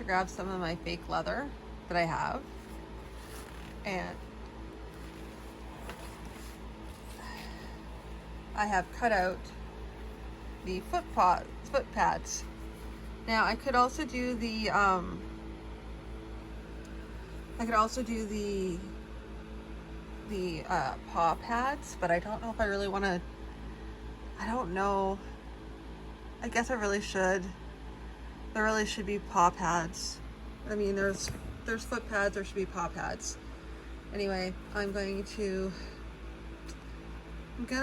to grab some of my fake leather that I have, and I have cut out the foot pads. Now I could also do the paw pads, but I don't know if I really want to. I don't know. I guess I really should. There really should be paw pads. I mean, there's foot pads, there should be paw pads. Anyway, I'm gonna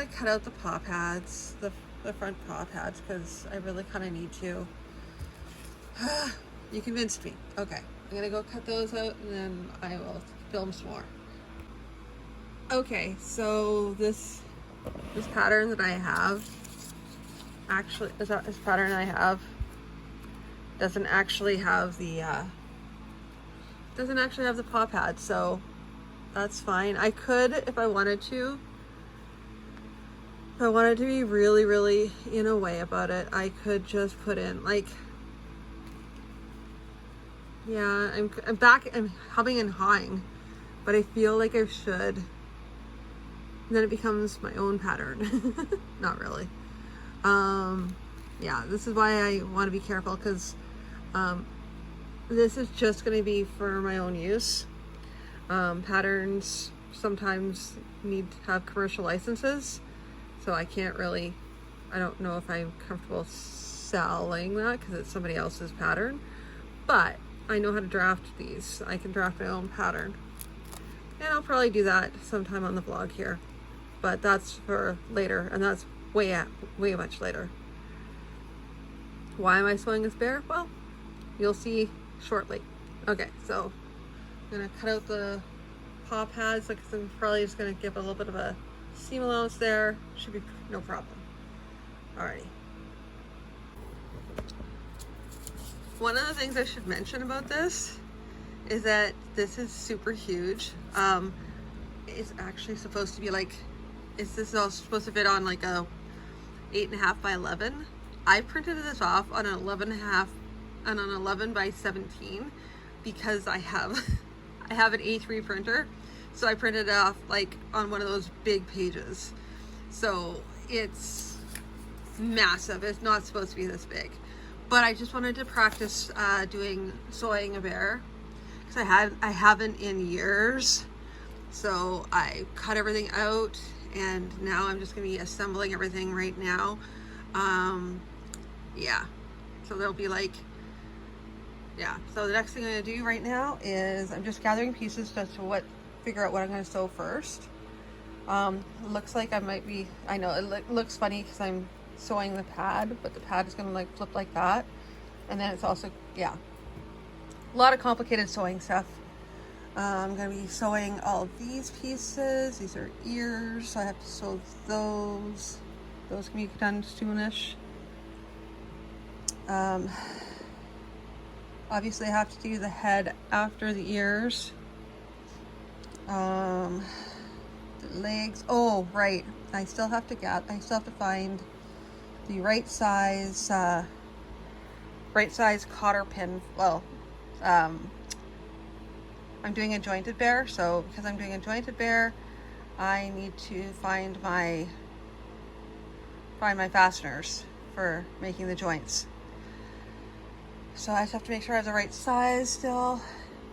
cut out the paw pads, the front paw pads, because I really kind of need to. You convinced me. Okay, I'm gonna go cut those out, and then I will film some more. Okay, so this pattern that I have, actually, this pattern I have doesn't actually have the paw pads, so that's fine. I could, if I wanted to. If I wanted to be really, really in a way about it, I could just put in like, yeah, I'm humming and hawing, but I feel like I should. And then it becomes my own pattern. Not really. Yeah, this is why I want to be careful, because this is just going to be for my own use. Patterns sometimes need to have commercial licenses, so I don't know if I'm comfortable selling that because it's somebody else's pattern, but I know how to draft these. I can draft my own pattern, and I'll probably do that sometime on the vlog here, but that's for later, and that's way much later. Why am I sewing this bear? Well, you'll see shortly. Okay, so I'm gonna cut out the paw pads, because I'm probably just gonna give a little bit of a seam allowance there. Should be no problem. Alrighty. One of the things I should mention about this is that this is super huge. It's actually supposed to be like, this is all supposed to fit on like a 8.5 by 11. I printed this off on an 11.5 and an 11 by 17 because I have an A3 printer, so I printed it off like on one of those big pages. So it's massive. It's not supposed to be this big, but I just wanted to practice sewing a bear, because I haven't in years. So I cut everything out, and now I'm just gonna be assembling everything right now. Yeah, so there'll be like, yeah, so the next thing I'm gonna do right now is I'm just gathering pieces just to figure out what I'm gonna sew first. Looks like I know it looks funny because I'm sewing the pad, but the pad is gonna like flip like that, and then it's also, yeah, a lot of complicated sewing stuff. I'm gonna be sewing all of these pieces. These are ears, so I have to sew those. Those can be done soonish. Obviously I have to do the head after the ears. The legs, oh right, I still have to find the right size cotter pin. Well, I'm doing a jointed bear, so because I'm doing a jointed bear, I need to find my fasteners for making the joints. So I just have to make sure I have the right size still.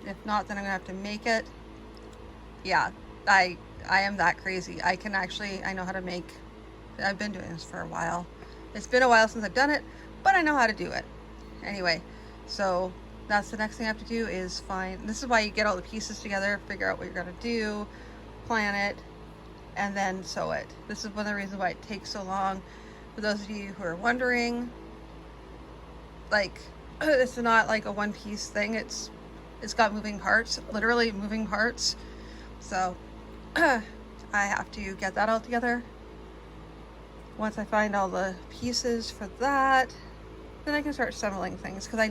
If not, then I'm gonna have to make it. Yeah, I am that crazy. I know how to make, I've been doing this for a while. It's been a while since I've done it, but I know how to do it. Anyway, so that's the next thing I have to do is this is why you get all the pieces together, figure out what you're gonna do, plan it, and then sew it. This is one of the reasons why it takes so long. For those of you who are wondering, like, it's not like a one-piece thing. It's got moving parts, literally moving parts. So I have to get that all together. Once I find all the pieces for that, then I can start assembling things, because I'm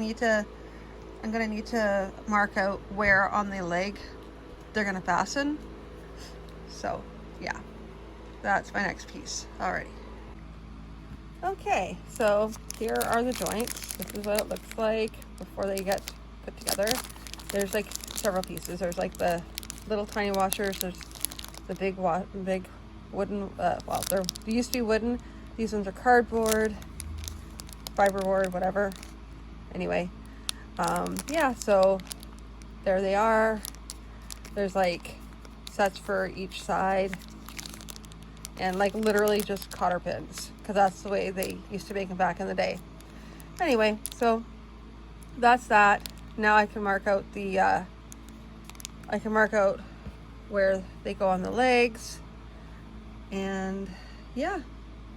gonna need to mark out where on the leg they're gonna fasten. So yeah, that's my next piece. Alrighty. Okay, so here are the joints. This is what it looks like before they get put together. There's like several pieces. There's like the little tiny washers. There's the big wooden, well, they used to be wooden. These ones are cardboard, fiberboard, whatever. Anyway, yeah, so there they are. There's like sets for each side, and like literally just cotter pins, because that's the way they used to make them back in the day. Anyway, so that's that. Now I can mark out where they go on the legs, and yeah,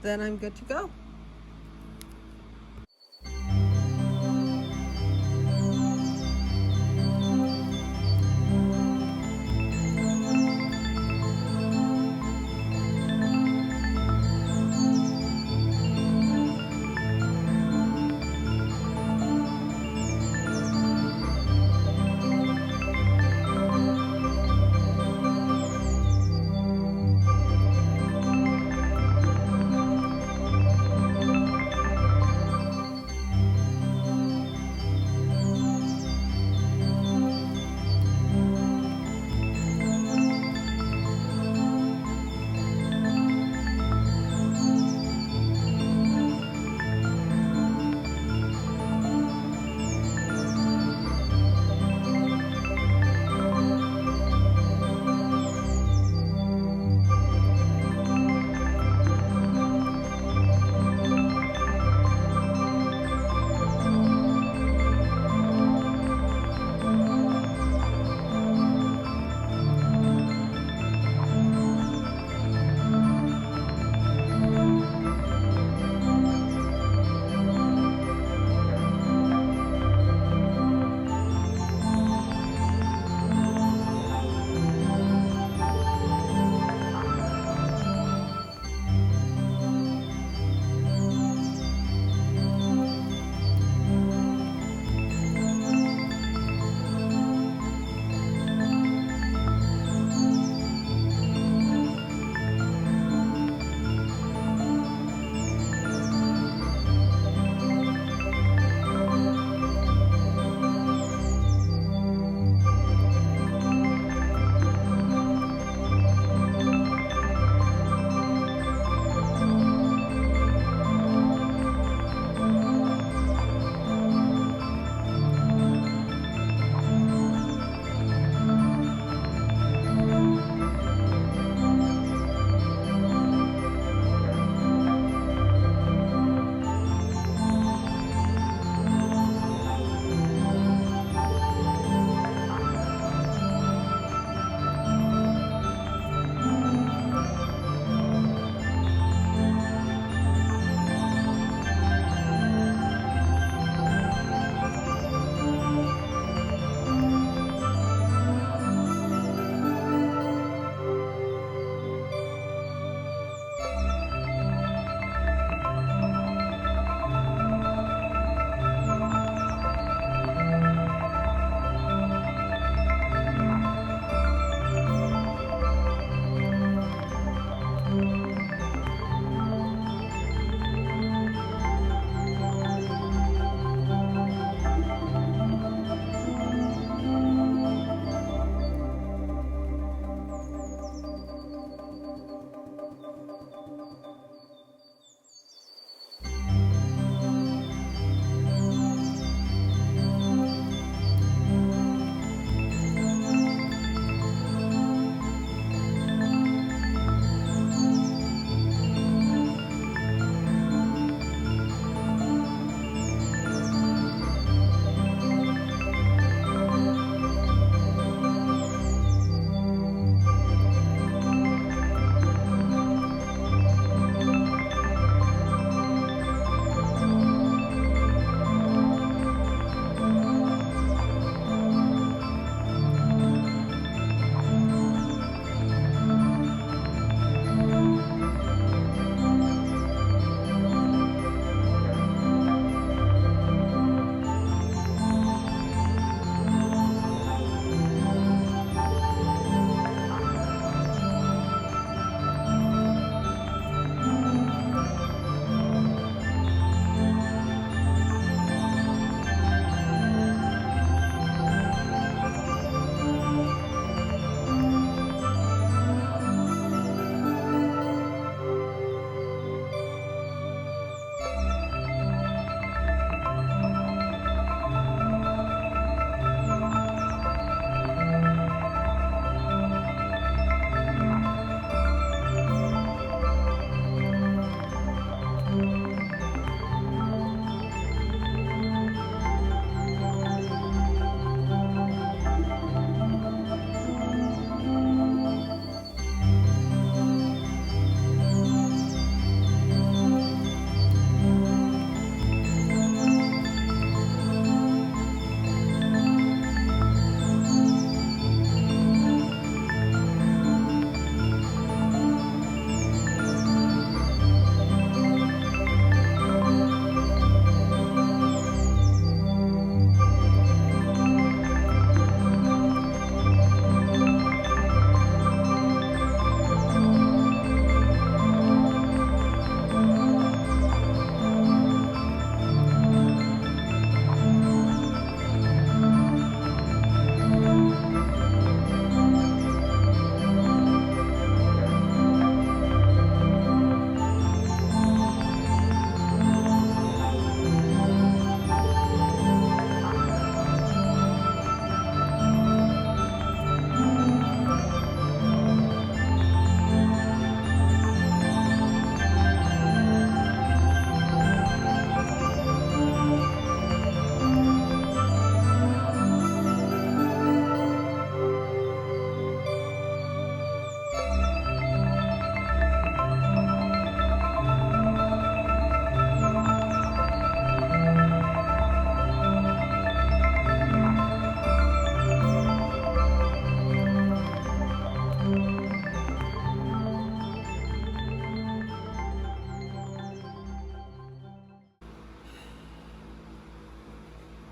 then I'm good to go.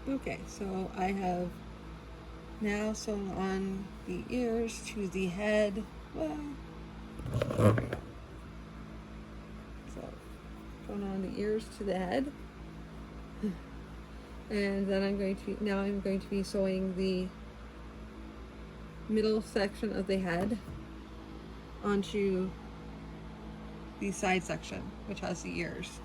Okay, so I have now sewn on the ears to the head. Well, there we go. So, sewn on the ears to the head. And then I'm going to be sewing the middle section of the head onto the side section, which has the ears.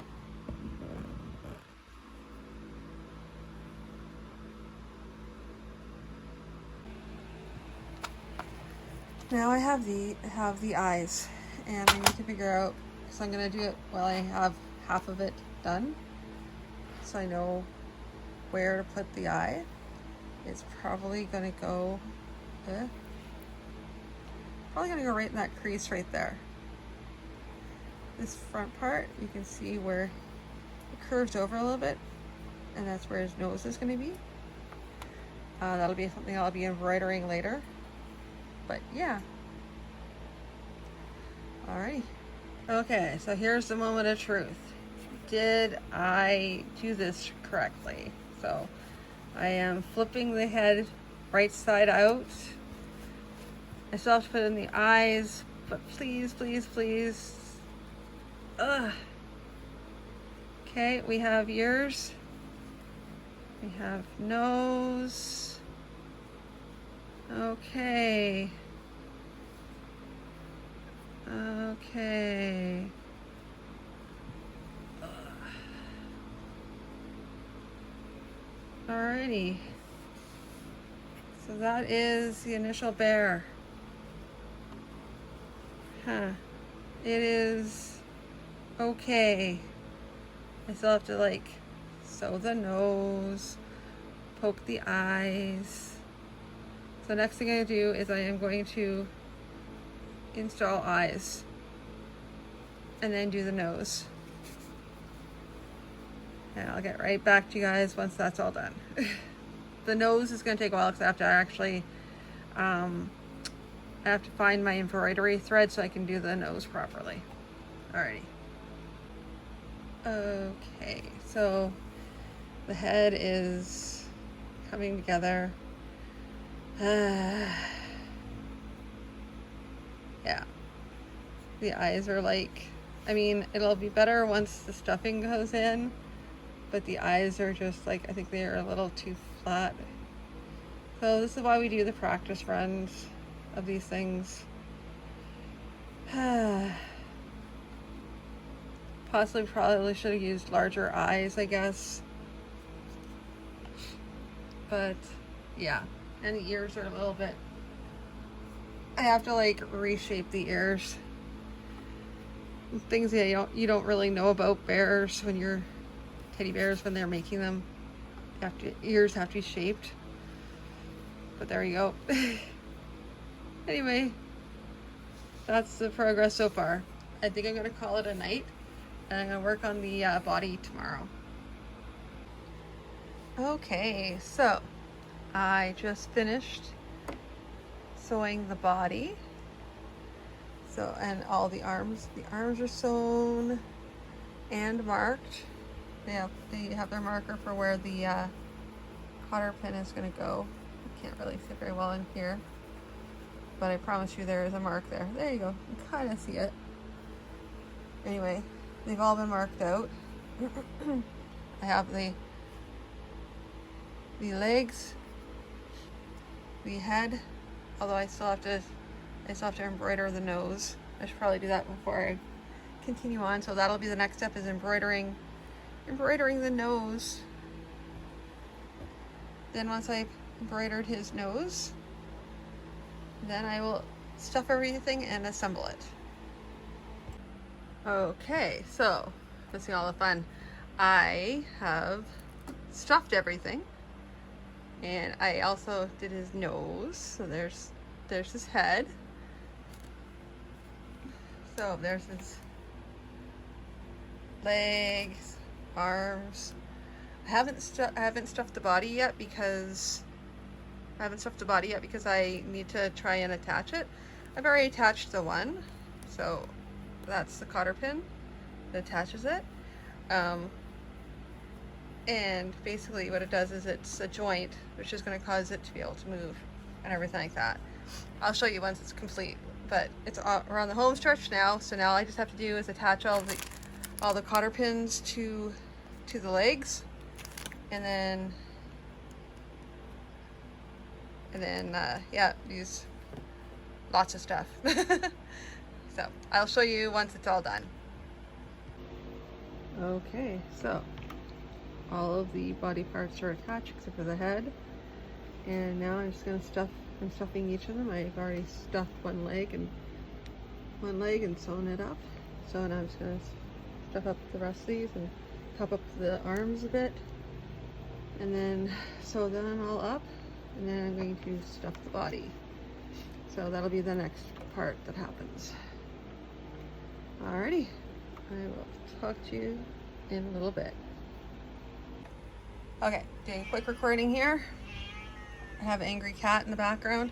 Now I have the eyes, and I need to figure out, because I'm going to do it while I have half of it done, so I know where to put the eye. It's probably going to go right in that crease right there. This front part, you can see where it curves over a little bit, and that's where his nose is going to be. That'll be something I'll be embroidering later. But yeah. Alrighty. Okay, so here's the moment of truth. Did I do this correctly? So I am flipping the head right side out. I still have to put in the eyes, but please, please, please. Ugh. Okay, we have ears. We have nose. Okay. Okay. Alrighty. So that is the initial bear. Huh. It is okay. I still have to like sew the nose, poke the eyes. So next thing I do is I am going to install eyes and then do the nose. And I'll get right back to you guys once that's all done. The nose is going to take a while because I have to actually I have to find my embroidery thread so I can do the nose properly. Alrighty. Okay, so the head is coming together. Yeah. The eyes are like, I mean, it'll be better once the stuffing goes in, but the eyes are just like, I think they are a little too flat. So this is why we do the practice runs of these things. Probably should have used larger eyes, I guess. But yeah, and the ears are a little bit, I have to like reshape the ears. Things that you don't really know about bears when you're teddy bears when they're making them. Ears have to be shaped. But there you go. Anyway, that's the progress so far. I think I'm gonna call it a night, and I'm gonna work on the body tomorrow. Okay, so I just finished sewing the body. So, and all the arms are sewn and marked. They have their marker for where the cotter pin is going to go. I can't really see very well in here, but I promise you there is a mark there. There you go. You can kind of see it. Anyway, they've all been marked out. I have the legs, the head, although I still have to embroider the nose. I should probably do that before I continue on. So that'll be the next step, is embroidering the nose. Then once I've embroidered his nose, then I will stuff everything and assemble it. Okay, so let's see all the fun. I have stuffed everything, and I also did his nose. So there's his head. So there's his legs, arms. I haven't stuffed the body yet because I need to try and attach it. I've already attached the one, so that's the cotter pin that attaches it. And basically what it does is it's a joint, which is going to cause it to be able to move and everything like that. I'll show you once it's complete, but we're on the home stretch now. So now I just have to do is attach all the cotter pins to the legs, and then yeah, use lots of stuff. So I'll show you once it's all done. Okay, so all of the body parts are attached except for the head, and now I'm just going to I'm stuffing each of them. I've already stuffed one leg and sewn it up, so now I'm just going to stuff up the rest of these and cup up the arms a bit, and then sew them all up, and then I'm going to stuff the body. So that'll be the next part that happens. Alrighty, I will talk to you in a little bit. Okay, doing a quick recording here. I have an angry cat in the background.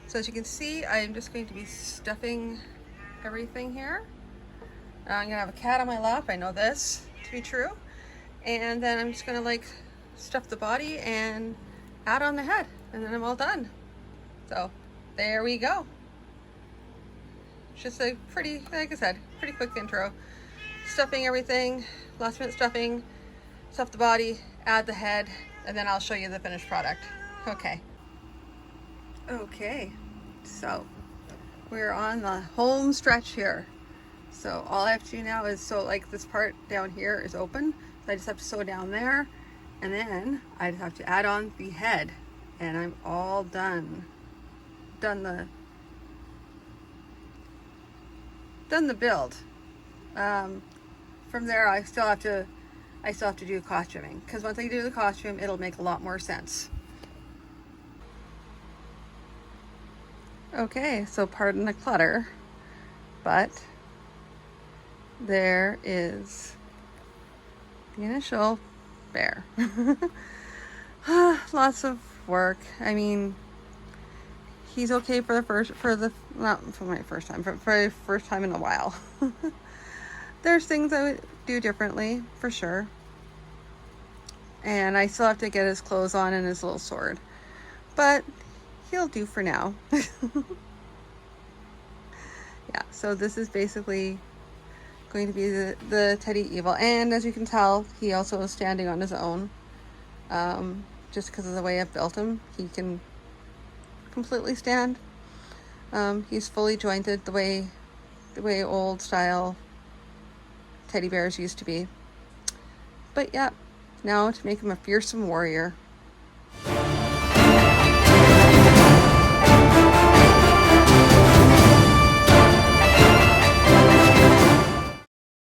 So as you can see, I'm just going to be stuffing everything here. I'm gonna have a cat on my lap, I know this to be true. And then I'm just gonna like stuff the body and add on the head, and then I'm all done. So there we go. Just a pretty, like I said, pretty quick intro. Stuffing everything, last minute stuffing, stuff the body, add the head, and then I'll show you the finished product. Okay, so we're on the home stretch here. So all I have to do now is, so like this part down here is open, so I just have to sew down there, and then I just have to add on the head, and I'm all done. Done the build. From there I still have to do costuming, because once I do the costume it'll make a lot more sense. Okay, so pardon the clutter, but there is the initial bear. Lots of work. I mean, he's okay for not for my first time, but for the first time in a while. There's things I would do differently, for sure. And I still have to get his clothes on and his little sword. But he'll do for now. Yeah, so this is basically going to be the Tedieval. And as you can tell, he also is standing on his own. Just because of the way I've built him, he can completely stand. He's fully jointed the way old style teddy bears used to be. But yeah, now to make him a fearsome warrior.